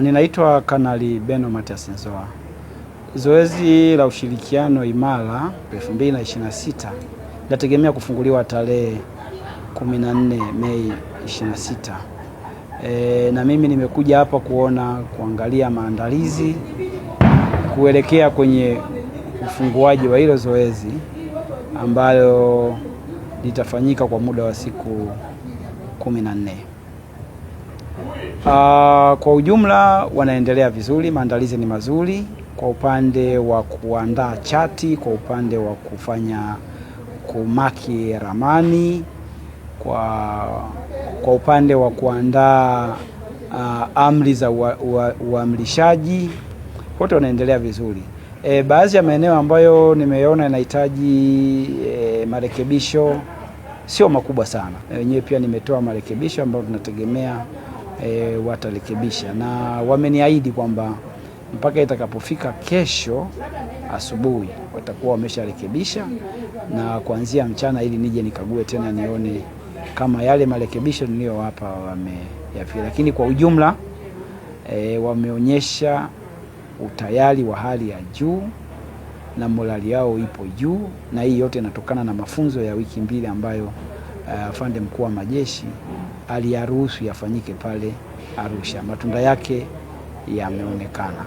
Ninaitwa Kanali Beno Mathias Nzoa. Zoezi la ushirikiano imara 2026 linategemea kufunguliwa tarehe 14 Mei 26. Na mimi nimekuja hapa kuangalia maandalizi kuelekea kwenye ufunguaji wa hilo zoezi ambalo litafanyika kwa muda wa siku 14. Kwa ujumla wanaendelea vizuri, maandalizi ni mazuri kwa upande wa kuandaa chati, kwa upande wa kufanya kumaki ramani, kwa upande wa kuandaa amri za uamrishaji, wote wanaendelea vizuri. Baadhi ya maeneo ambayo nimeona yanahitaji marekebisho sio makubwa sana. Wenyewe pia nimetoa marekebisho ambayo tunategemea watarekebisha, na wameniahidi kwamba mpaka itakapofika kesho asubuhi watakuwa wamesharekebisha, na kuanzia mchana ili nije nikague tena nione kama yale marekebisho niliyowapa wameyafanya. Lakini kwa ujumla wameonyesha utayari wa hali ya juu na morali yao ipo juu, na hii yote inatokana na mafunzo ya wiki mbili ambayo afande mkuu wa majeshi aliyaruhusu yafanyike pale Arusha. Matunda yake yameonekana.